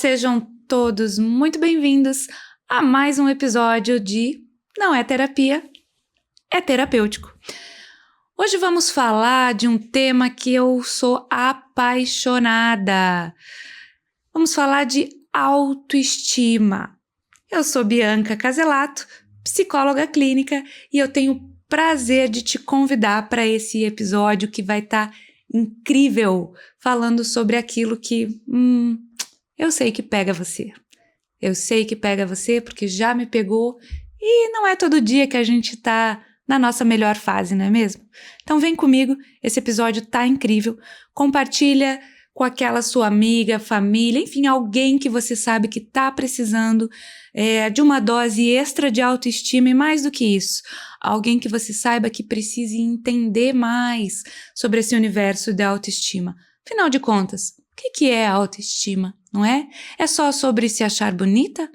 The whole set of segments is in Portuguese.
sejam todos muito bem-vindos a mais um episódio de Não é Terapia, é Terapêutico. Hoje vamos falar de um tema que eu sou apaixonada. Vamos falar de autoestima. Eu sou Bianca Caselato, psicóloga clínica, e eu tenho o prazer de te convidar para esse episódio que vai estar incrível, falando sobre aquilo que eu sei que pega você. Eu sei que pega você porque já me pegou e não é todo dia que a gente tá na nossa melhor fase, não é mesmo? Então vem comigo, esse episódio tá incrível. Compartilha com aquela sua amiga, família, enfim, alguém que você sabe que tá precisando de uma dose extra de autoestima e mais do que isso, alguém que você saiba que precise entender mais sobre esse universo da autoestima. Afinal de contas, o que é autoestima, não é? É só sobre se achar bonita?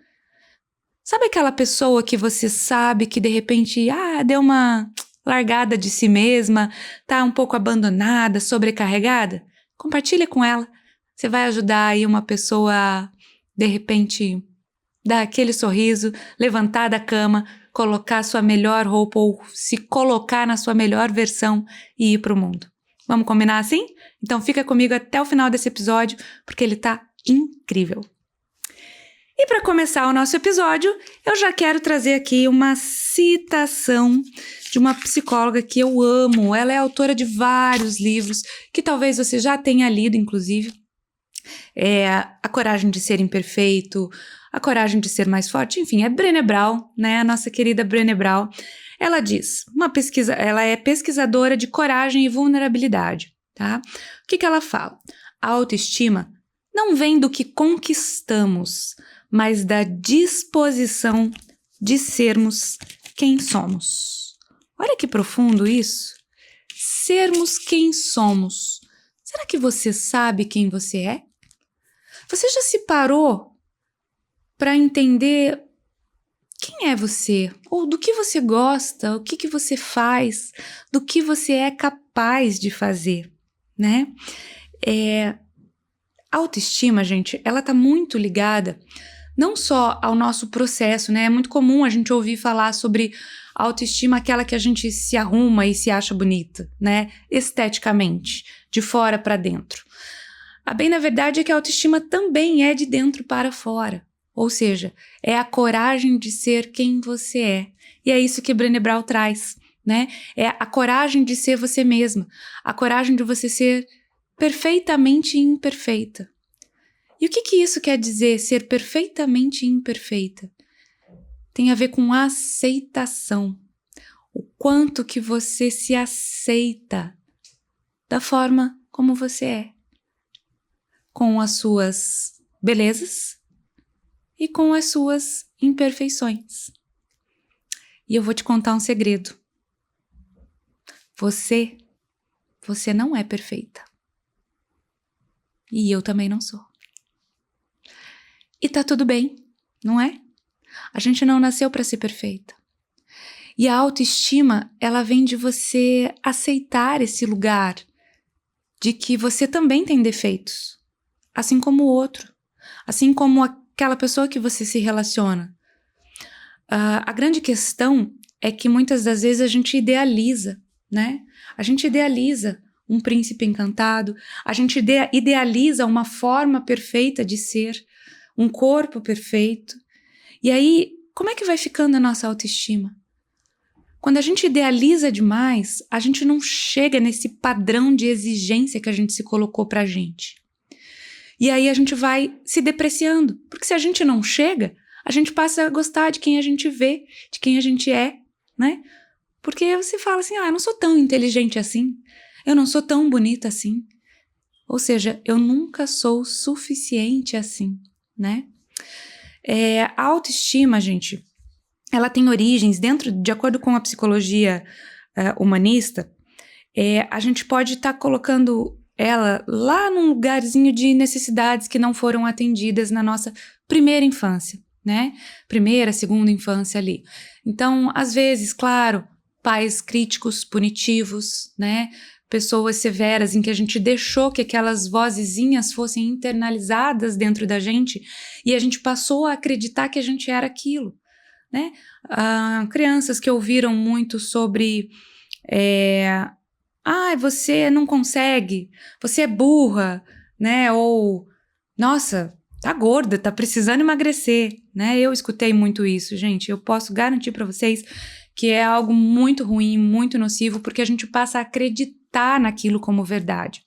Sabe aquela pessoa que você sabe que de repente, deu uma largada de si mesma, tá um pouco abandonada, sobrecarregada? Compartilha com ela. Você vai ajudar aí uma pessoa a, de repente, dar aquele sorriso, levantar da cama, colocar sua melhor roupa ou se colocar na sua melhor versão e ir pro mundo. Vamos combinar assim? Então fica comigo até o final desse episódio, porque ele tá incrível. E para começar o nosso episódio, eu já quero trazer aqui uma citação de uma psicóloga que eu amo. Ela é autora de vários livros, que talvez você já tenha lido, inclusive. A Coragem de Ser Imperfeito, A Coragem de Ser Mais Forte, enfim, é Brené Brown, né? A nossa querida Brené Brown. Ela diz, ela é pesquisadora de coragem e vulnerabilidade, tá? O que ela fala? A autoestima não vem do que conquistamos, mas da disposição de sermos quem somos. Olha que profundo isso. Sermos quem somos. Será que você sabe quem você é? Você já se parou para entender quem é você? Ou do que você gosta? O que você faz? Do que você é capaz de fazer, né? A autoestima, gente, ela tá muito ligada não só ao nosso processo, né? É muito comum a gente ouvir falar sobre autoestima, aquela que a gente se arruma e se acha bonita, né? Esteticamente, de fora para dentro. A bem na verdade é que a autoestima também é de dentro para fora. Ou seja, é a coragem de ser quem você é. E é isso que Brené Brown traz, né? É a coragem de ser você mesma. A coragem de você ser perfeitamente imperfeita. E o que isso quer dizer, ser perfeitamente imperfeita? Tem a ver com aceitação. O quanto que você se aceita da forma como você é. Com as suas belezas e com as suas imperfeições. E eu vou te contar um segredo. Você não é perfeita. E eu também não sou. E tá tudo bem, não é? A gente não nasceu para ser perfeita. E a autoestima, ela vem de você aceitar esse lugar de que você também tem defeitos, assim como o outro, assim como aquela pessoa que você se relaciona. A grande questão é que muitas das vezes a gente idealiza, né? A gente idealiza um príncipe encantado, a gente idealiza uma forma perfeita de ser, um corpo perfeito. E aí, como é que vai ficando a nossa autoestima? Quando a gente idealiza demais, a gente não chega nesse padrão de exigência que a gente se colocou pra gente. E aí a gente vai se depreciando, porque se a gente não chega, a gente passa a gostar de quem a gente vê, de quem a gente é, né? Porque você fala assim, eu não sou tão inteligente assim, eu não sou tão bonita assim. Ou seja, eu nunca sou suficiente assim, né? A autoestima, gente, ela tem origens de acordo com a psicologia humanista, a gente pode estar colocando ela lá num lugarzinho de necessidades que não foram atendidas na nossa primeira infância, né? Primeira, segunda infância ali. Então, às vezes, claro, pais críticos, punitivos, né? pessoas severas em que a gente deixou que aquelas vozezinhas fossem internalizadas dentro da gente e a gente passou a acreditar que a gente era aquilo, né? Crianças que ouviram muito sobre você não consegue, você é burra, né? Ou, nossa, tá gorda, tá precisando emagrecer, né? Eu escutei muito isso, gente. Eu posso garantir para vocês que é algo muito ruim, muito nocivo, porque a gente passa a acreditar naquilo como verdade.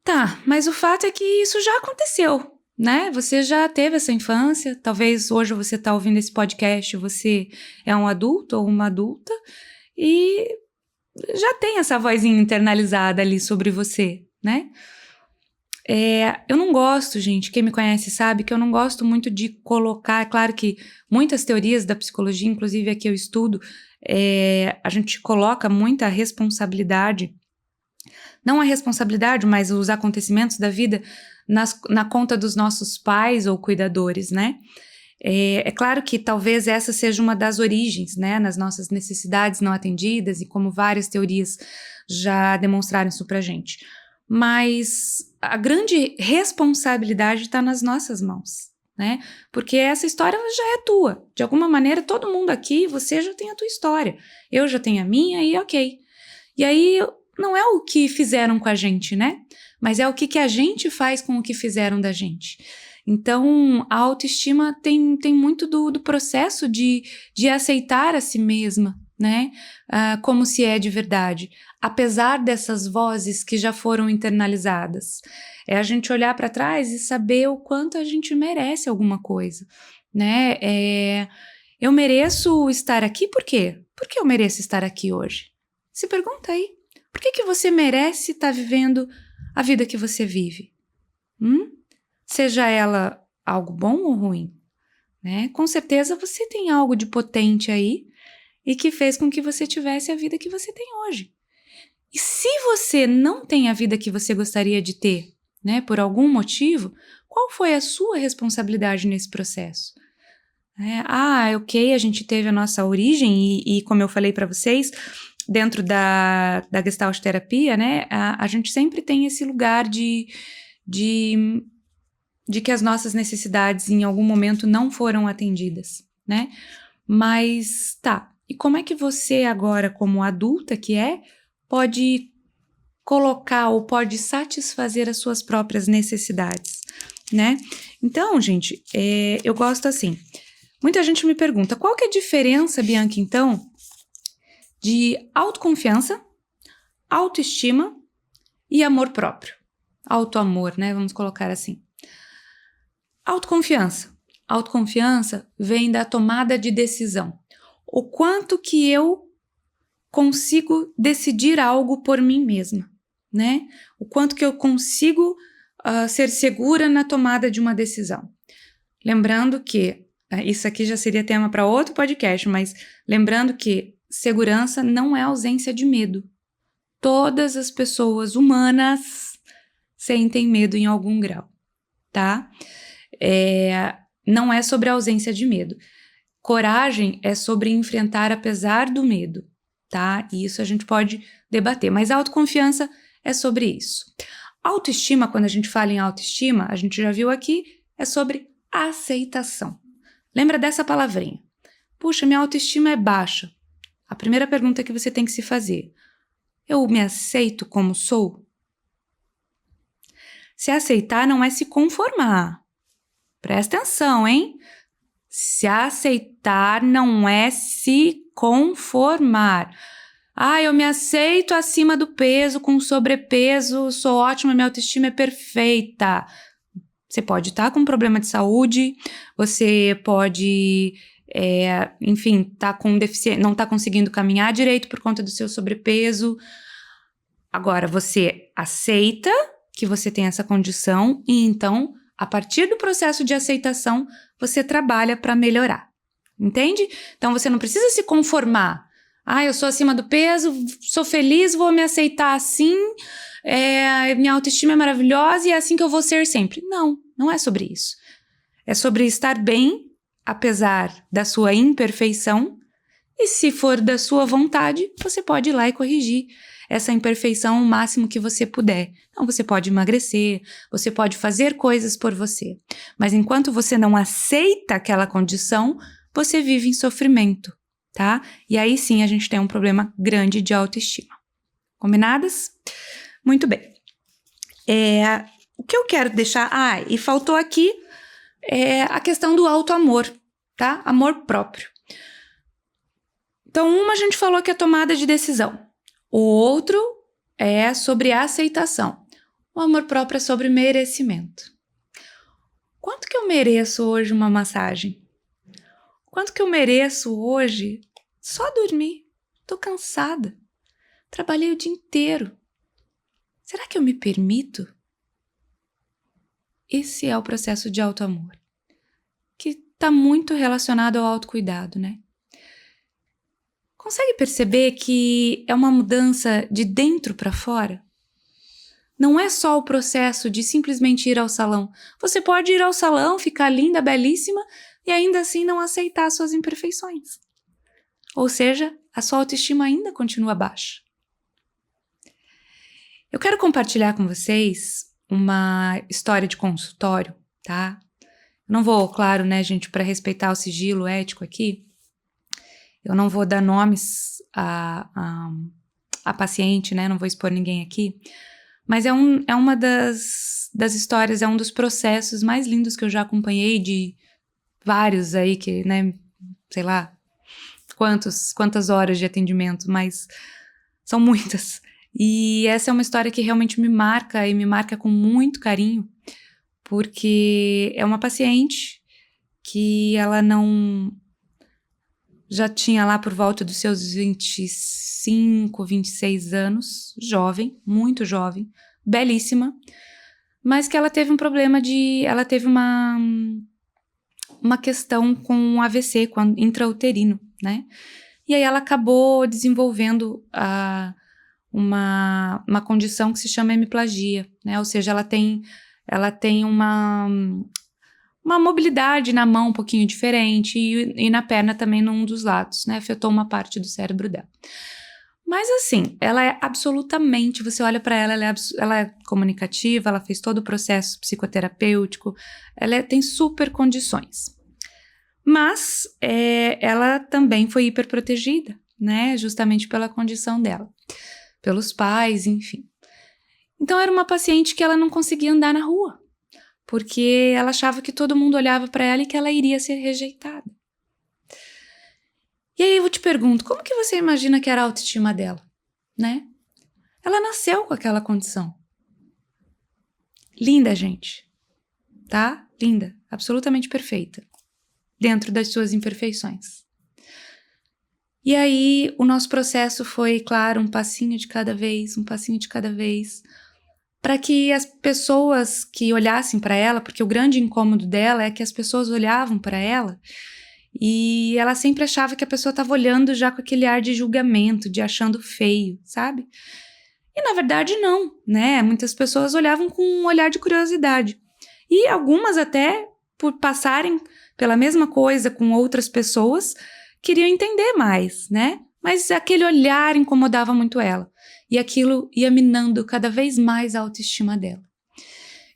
Tá, mas o fato é que isso já aconteceu, né? Você já teve essa infância, talvez hoje você tá ouvindo esse podcast, você é um adulto ou uma adulta e já tem essa vozinha internalizada ali sobre você, né? Eu não gosto, gente, quem me conhece sabe que eu não gosto muito de colocar, é claro que muitas teorias da psicologia, inclusive a que eu estudo, a gente coloca muita responsabilidade, não a responsabilidade, mas os acontecimentos da vida na conta dos nossos pais ou cuidadores, né? É claro que talvez essa seja uma das origens, né, nas nossas necessidades não atendidas e como várias teorias já demonstraram isso pra gente. Mas a grande responsabilidade está nas nossas mãos, né? Porque essa história já é tua. De alguma maneira, todo mundo aqui, você já tem a tua história. Eu já tenho a minha e ok. E aí, não é o que fizeram com a gente, né? Mas é o que a gente faz com o que fizeram da gente. Então, a autoestima tem muito do processo de aceitar a si mesma, né? Como se é de verdade. Apesar dessas vozes que já foram internalizadas. É a gente olhar para trás e saber o quanto a gente merece alguma coisa, né? Eu mereço estar aqui por quê? Por que eu mereço estar aqui hoje? Se pergunta aí. Por que você merece estar vivendo a vida que você vive? Seja ela algo bom ou ruim, né? Com certeza você tem algo de potente aí e que fez com que você tivesse a vida que você tem hoje. E se você não tem a vida que você gostaria de ter, né, por algum motivo, qual foi a sua responsabilidade nesse processo? Ok, a gente teve a nossa origem e como eu falei para vocês, dentro da Gestalt terapia, né, a gente sempre tem esse lugar de que as nossas necessidades em algum momento não foram atendidas, né? Mas tá, e como é que você agora, como adulta que pode colocar ou pode satisfazer as suas próprias necessidades, né? Então, gente, eu gosto assim. Muita gente me pergunta, qual que é a diferença, Bianca, então, de autoconfiança, autoestima e amor próprio? Autoamor, né? Vamos colocar assim. Autoconfiança. Autoconfiança vem da tomada de decisão. O quanto que eu consigo decidir algo por mim mesma, né? O quanto que eu consigo ser segura na tomada de uma decisão. Lembrando que, isso aqui já seria tema para outro podcast, mas lembrando que segurança não é ausência de medo. Todas as pessoas humanas sentem medo em algum grau, tá? Não é sobre a ausência de medo. Coragem é sobre enfrentar apesar do medo, tá? E isso a gente pode debater, mas a autoconfiança é sobre isso. Autoestima, quando a gente fala em autoestima, a gente já viu aqui, é sobre aceitação. Lembra dessa palavrinha? Puxa, minha autoestima é baixa. A primeira pergunta que você tem que se fazer: eu me aceito como sou? Se aceitar não é se conformar. Presta atenção, hein? Se aceitar não é se conformar. Eu me aceito acima do peso, com sobrepeso, sou ótima, minha autoestima é perfeita. Você pode estar com um problema de saúde, você pode, tá com deficiência, não está conseguindo caminhar direito por conta do seu sobrepeso. Agora, você aceita que você tem essa condição e então, a partir do processo de aceitação, você trabalha para melhorar. Entende? Então, você não precisa se conformar. Eu sou acima do peso, sou feliz, vou me aceitar assim, minha autoestima é maravilhosa e é assim que eu vou ser sempre. Não é sobre isso. É sobre estar bem, apesar da sua imperfeição, e se for da sua vontade, você pode ir lá e corrigir essa imperfeição o máximo que você puder. Então, você pode emagrecer, você pode fazer coisas por você. Mas enquanto você não aceita aquela condição, você vive em sofrimento, tá? E aí sim a gente tem um problema grande de autoestima. Combinadas? Muito bem. O que eu quero deixar... e faltou aqui a questão do autoamor, tá? Amor próprio. Então, uma a gente falou que é tomada de decisão. O outro é sobre aceitação. O amor próprio é sobre merecimento. Quanto que eu mereço hoje uma massagem? Quanto que eu mereço hoje só dormir? Tô cansada. Trabalhei o dia inteiro. Será que eu me permito? Esse é o processo de autoamor, que está muito relacionado ao autocuidado, né? Consegue perceber que é uma mudança de dentro para fora? Não é só o processo de simplesmente ir ao salão. Você pode ir ao salão, ficar linda, belíssima e ainda assim não aceitar suas imperfeições. Ou seja, a sua autoestima ainda continua baixa. Eu quero compartilhar com vocês uma história de consultório, tá? Eu não vou, claro, né, gente, para respeitar o sigilo ético aqui, eu não vou dar nomes a paciente, né? Não vou expor ninguém aqui. Mas é uma das histórias, é um dos processos mais lindos que eu já acompanhei, de vários aí que, né? Sei lá quantas horas de atendimento, mas são muitas. E essa é uma história que realmente me marca, e me marca com muito carinho, porque é uma paciente que ela já tinha lá por volta dos seus 25, 26 anos, jovem, muito jovem, belíssima, mas que ela teve um problema ela teve uma questão com AVC, com intrauterino, né? E aí ela acabou desenvolvendo uma condição que se chama hemiplagia, né? Ou seja, ela tem uma mobilidade na mão um pouquinho diferente e na perna também num dos lados, né? Afetou uma parte do cérebro dela. Mas assim, ela é absolutamente, você olha para ela, ela é comunicativa, ela fez todo o processo psicoterapêutico, ela tem super condições. Mas ela também foi hiperprotegida, né? Justamente pela condição dela, pelos pais, enfim. Então era uma paciente que ela não conseguia andar na rua, porque ela achava que todo mundo olhava para ela e que ela iria ser rejeitada. E aí eu te pergunto, como que você imagina que era a autoestima dela, né? Ela nasceu com aquela condição. Linda, gente, tá? Linda, absolutamente perfeita, dentro das suas imperfeições. E aí o nosso processo foi, claro, um passinho de cada vez, para que as pessoas que olhassem para ela, porque o grande incômodo dela é que as pessoas olhavam para ela e ela sempre achava que a pessoa estava olhando já com aquele ar de julgamento, de achando feio, sabe? E na verdade não, né? Muitas pessoas olhavam com um olhar de curiosidade. E algumas até, por passarem pela mesma coisa com outras pessoas, queriam entender mais, né? Mas aquele olhar incomodava muito ela. E aquilo ia minando cada vez mais a autoestima dela.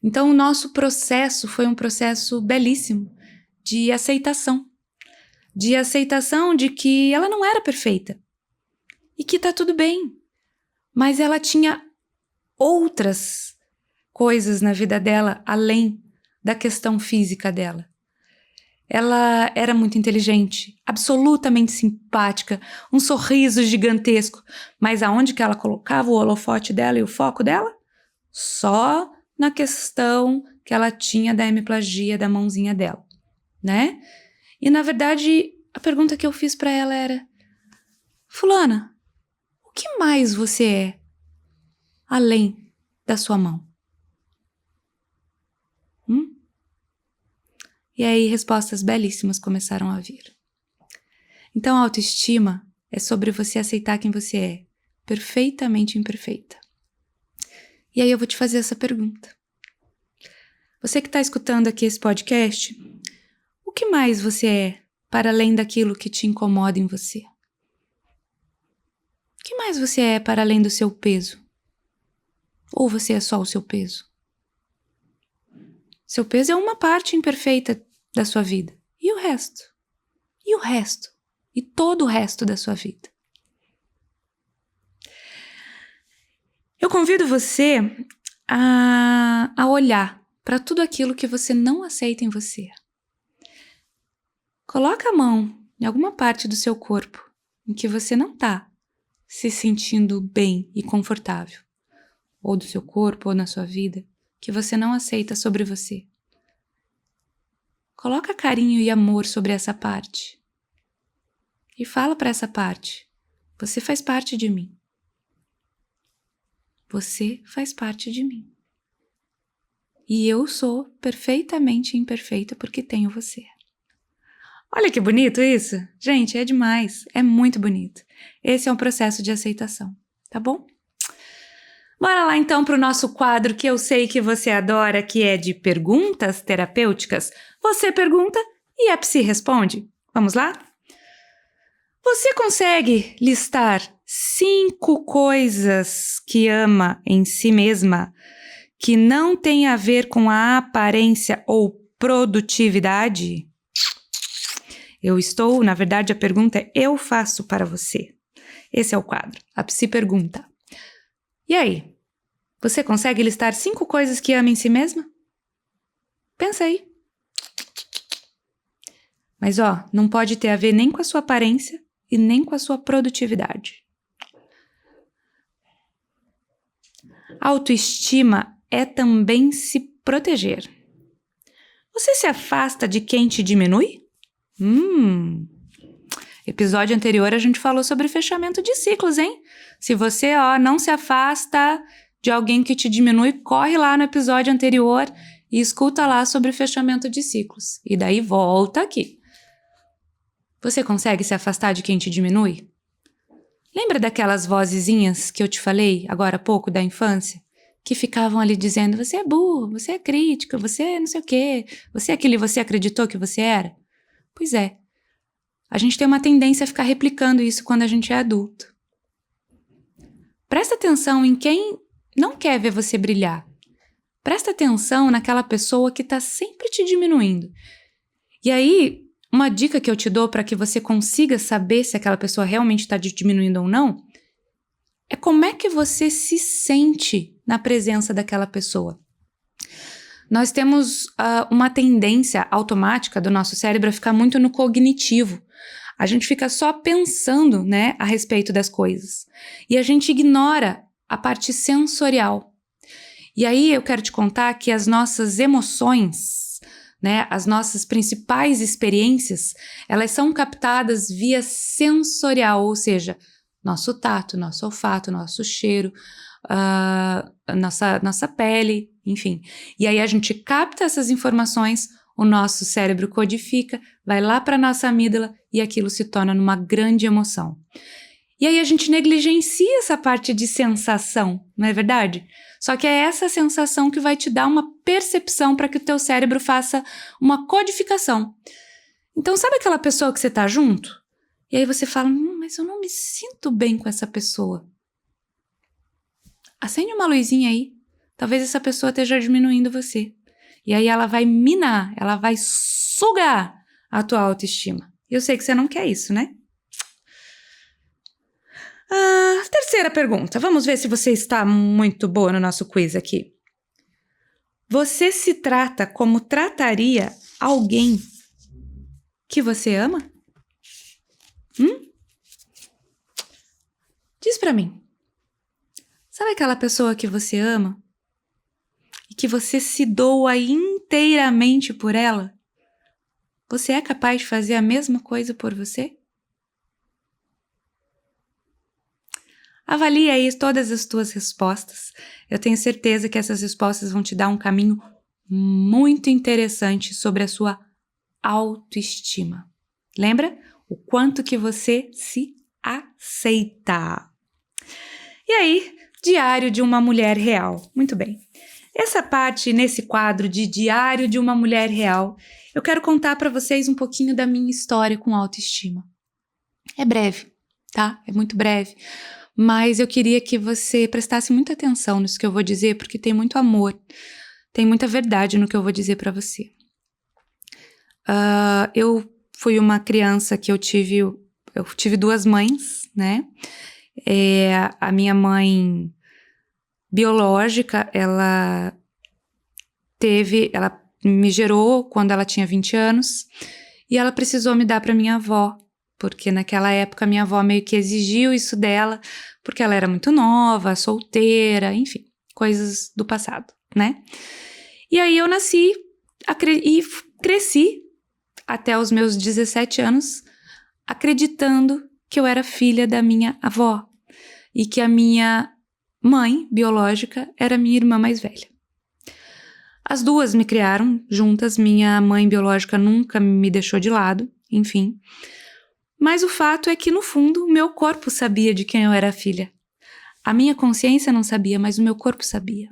Então, o nosso processo foi um processo belíssimo de aceitação. De aceitação de que ela não era perfeita. E que tá tudo bem. Mas ela tinha outras coisas na vida dela, além da questão física dela. Ela era muito inteligente, absolutamente simpática, um sorriso gigantesco. Mas aonde que ela colocava o holofote dela e o foco dela? Só na questão que ela tinha da hemiplagia da mãozinha dela, né? E na verdade, a pergunta que eu fiz pra ela era: fulana, o que mais você é além da sua mão? E aí respostas belíssimas começaram a vir. Então a autoestima é sobre você aceitar quem você é, perfeitamente imperfeita. E aí eu vou te fazer essa pergunta. Você que está escutando aqui esse podcast, o que mais você é para além daquilo que te incomoda em você? que mais você é para além do seu peso? Ou você é só o seu peso? Seu peso é uma parte imperfeita da sua vida. E o resto? E o resto? E todo o resto da sua vida? Eu convido você a olhar para tudo aquilo que você não aceita em você. Coloca a mão em alguma parte do seu corpo em que você não está se sentindo bem e confortável, ou do seu corpo ou na sua vida, que você não aceita sobre você. Coloca carinho e amor sobre essa parte e fala para essa parte: você faz parte de mim. Você faz parte de mim. E eu sou perfeitamente imperfeita porque tenho você. Olha que bonito isso! Gente, é demais. É muito bonito. Esse é um processo de aceitação, tá bom? Bora lá então para o nosso quadro que eu sei que você adora, que é de perguntas terapêuticas. Você pergunta e a Psi responde. Vamos lá? Você consegue listar 5 coisas que ama em si mesma que não tem a ver com a aparência ou produtividade? Na verdade, a pergunta é eu faço para você. Esse é o quadro. A Psi pergunta. E aí? Você consegue listar 5 coisas que ama em si mesma? Pensa aí. Mas não pode ter a ver nem com a sua aparência e nem com a sua produtividade. Autoestima é também se proteger. Você se afasta de quem te diminui? Episódio anterior a gente falou sobre fechamento de ciclos, hein? Se você, não se afasta de alguém que te diminui, corre lá no episódio anterior e escuta lá sobre fechamento de ciclos. E daí volta aqui. Você consegue se afastar de quem te diminui? Lembra daquelas vozezinhas que eu te falei agora há pouco da infância? Que ficavam ali dizendo, você é burro, você é crítica, você é não sei o quê, você é aquilo que você acreditou que você era? Pois é. A gente tem uma tendência a ficar replicando isso quando a gente é adulto. Presta atenção em quem não quer ver você brilhar. Presta atenção naquela pessoa que está sempre te diminuindo. E aí, uma dica que eu te dou para que você consiga saber se aquela pessoa realmente está te diminuindo ou não, é como é que você se sente na presença daquela pessoa. Nós temos uma tendência automática do nosso cérebro a ficar muito no cognitivo. A gente fica só pensando, a respeito das coisas. E a gente ignora a parte sensorial. E aí eu quero te contar que as nossas emoções, as nossas principais experiências, elas são captadas via sensorial, ou seja, nosso tato, nosso olfato, nosso cheiro, nossa pele, enfim. E aí a gente capta essas informações, o nosso cérebro codifica, vai lá para a nossa amígdala e aquilo se torna numa grande emoção. E aí a gente negligencia essa parte de sensação, não é verdade? Só que é essa sensação que vai te dar uma percepção para que o teu cérebro faça uma codificação. Então, sabe aquela pessoa que você tá junto? E aí você fala, mas eu não me sinto bem com essa pessoa. Acende uma luzinha aí. Talvez essa pessoa esteja diminuindo você. E aí ela vai minar, ela vai sugar a tua autoestima. Eu sei que você não quer isso, né? Terceira pergunta. Vamos ver se você está muito boa no nosso quiz aqui. Você se trata como trataria alguém que você ama? Diz pra mim. Sabe aquela pessoa que você ama? E que você se doa inteiramente por ela? Você é capaz de fazer a mesma coisa por você? Avalie aí todas as tuas respostas. Eu tenho certeza que essas respostas vão te dar um caminho muito interessante sobre a sua autoestima. Lembra? O quanto que você se aceita. E aí, Diário de uma Mulher Real. Muito bem. Essa parte, nesse quadro de Diário de uma Mulher Real, eu quero contar para vocês um pouquinho da minha história com autoestima. É breve, tá? É muito breve. mas eu queria que você prestasse muita atenção nisso que eu vou dizer, porque tem muito amor, tem muita verdade no que eu vou dizer para você. Eu fui uma criança que eu tive 2 mães, né? A minha mãe biológica, ela me gerou quando ela tinha 20 anos e ela precisou me dar para minha avó, porque naquela época minha avó meio que exigiu isso dela, porque ela era muito nova, solteira, enfim, coisas do passado, né? E aí eu nasci e cresci até os meus 17 anos acreditando que eu era filha da minha avó e que a minha mãe biológica era minha irmã mais velha. As duas me criaram juntas, minha mãe biológica nunca me deixou de lado, enfim. Mas o fato é que, no fundo, o meu corpo sabia de quem eu era filha. A minha consciência não sabia, mas o meu corpo sabia.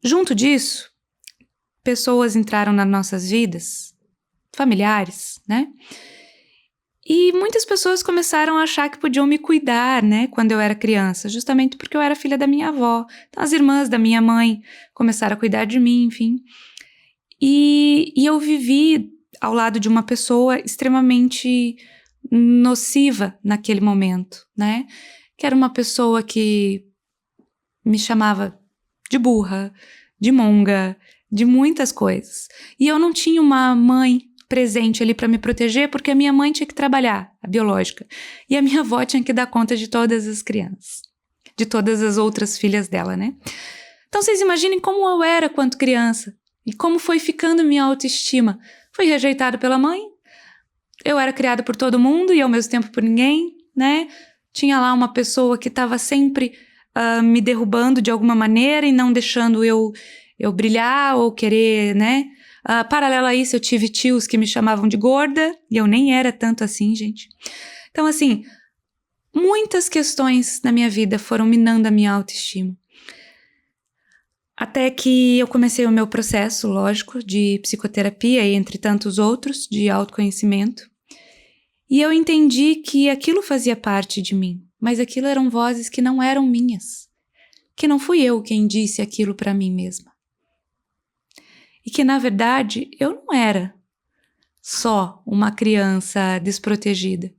Junto disso, pessoas entraram nas nossas vidas, familiares, né? E muitas pessoas começaram a achar que podiam me cuidar, né, quando eu era criança, justamente porque eu era filha da minha avó. Então, as irmãs da minha mãe começaram a cuidar de mim, enfim. E eu vivi ao lado de uma pessoa extremamente nociva naquele momento, né? Que era uma pessoa que me chamava de burra, de monga, de muitas coisas. E eu não tinha uma mãe presente ali para me proteger, porque a minha mãe tinha que trabalhar, a biológica, e a minha avó tinha que dar conta de todas as crianças, de todas as outras filhas dela, né? Então vocês imaginem como eu era quando criança, e como foi ficando minha autoestima. Fui rejeitada pela mãe, eu era criada por todo mundo e ao mesmo tempo por ninguém, né? Tinha lá uma pessoa que estava sempre me derrubando de alguma maneira e não deixando eu brilhar ou querer, né? Paralelo a isso, eu tive tios que me chamavam de gorda, e eu nem era tanto assim, gente. Então, assim, muitas questões na minha vida foram minando a minha autoestima. Até que eu comecei o meu processo, lógico, de psicoterapia, e entre tantos outros, de autoconhecimento. E eu entendi que aquilo fazia parte de mim, mas aquilo eram vozes que não eram minhas. Que não fui eu quem disse aquilo para mim mesma. E que, na verdade, eu não era só uma criança desprotegida,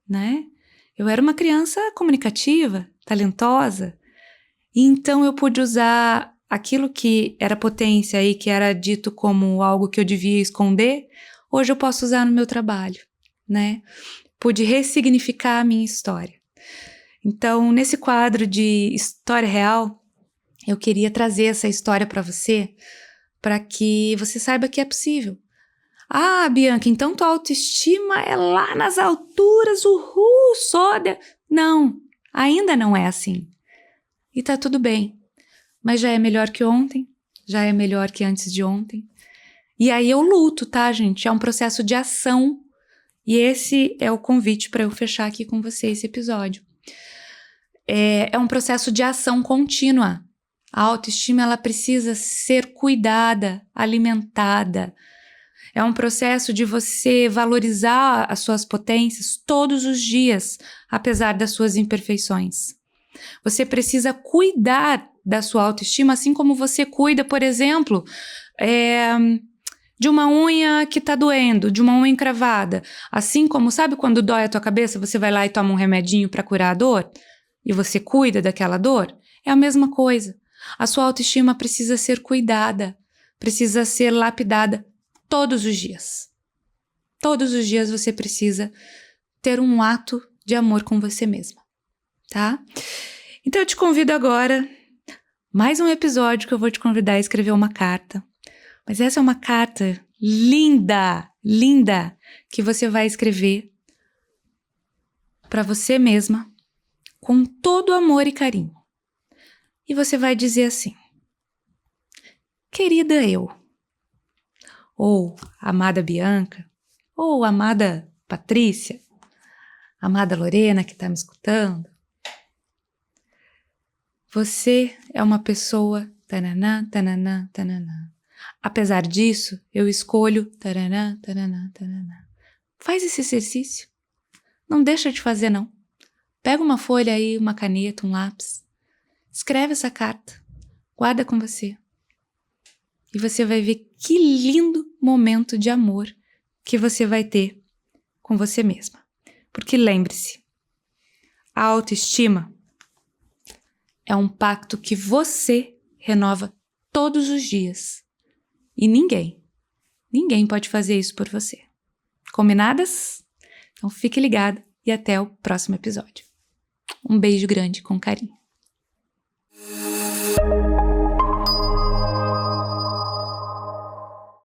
né? Eu era uma criança comunicativa, talentosa. E então eu pude usar aquilo que era potência e que era dito como algo que eu devia esconder, hoje eu posso usar no meu trabalho, né? Pude ressignificar a minha história. Então, nesse quadro de história real, eu queria trazer essa história para você, para que você saiba que é possível. Ah, Bianca, então tua autoestima é lá nas alturas, uhul, sódia. Não, ainda não é assim. E tá tudo bem, mas já é melhor que ontem, já é melhor que antes de ontem. E aí eu luto, tá, gente? É um processo de ação. E esse é o convite para eu fechar aqui com você esse episódio. É um processo de ação contínua. A autoestima, ela precisa ser cuidada, alimentada. É um processo de você valorizar as suas potências todos os dias, apesar das suas imperfeições. Você precisa cuidar da sua autoestima, assim como você cuida, por exemplo, de uma unha que tá doendo, de uma unha encravada. Assim como, sabe quando dói a tua cabeça, você vai lá e toma um remedinho para curar a dor? E você cuida daquela dor? É a mesma coisa. A sua autoestima precisa ser cuidada, precisa ser lapidada todos os dias. Todos os dias você precisa ter um ato de amor com você mesma, tá? Então eu te convido agora, mais um episódio que eu vou te convidar a escrever uma carta. Mas essa é uma carta linda, linda, que você vai escrever para você mesma, com todo amor e carinho. E você vai dizer assim: querida eu, ou amada Bianca, ou amada Patrícia, amada Lorena que está me escutando, você é uma pessoa tananã, tananã, tananã. Apesar disso, eu escolho tananã, tananã, tananã. Faz esse exercício. Não deixa de fazer, não. Pega uma folha aí, uma caneta, um lápis. Escreve essa carta. Guarda com você. E você vai ver que lindo momento de amor que você vai ter com você mesma. Porque lembre-se, a autoestima é um pacto que você renova todos os dias. E ninguém pode fazer isso por você. Combinadas? Então fique ligado e até o próximo episódio. Um beijo grande com carinho.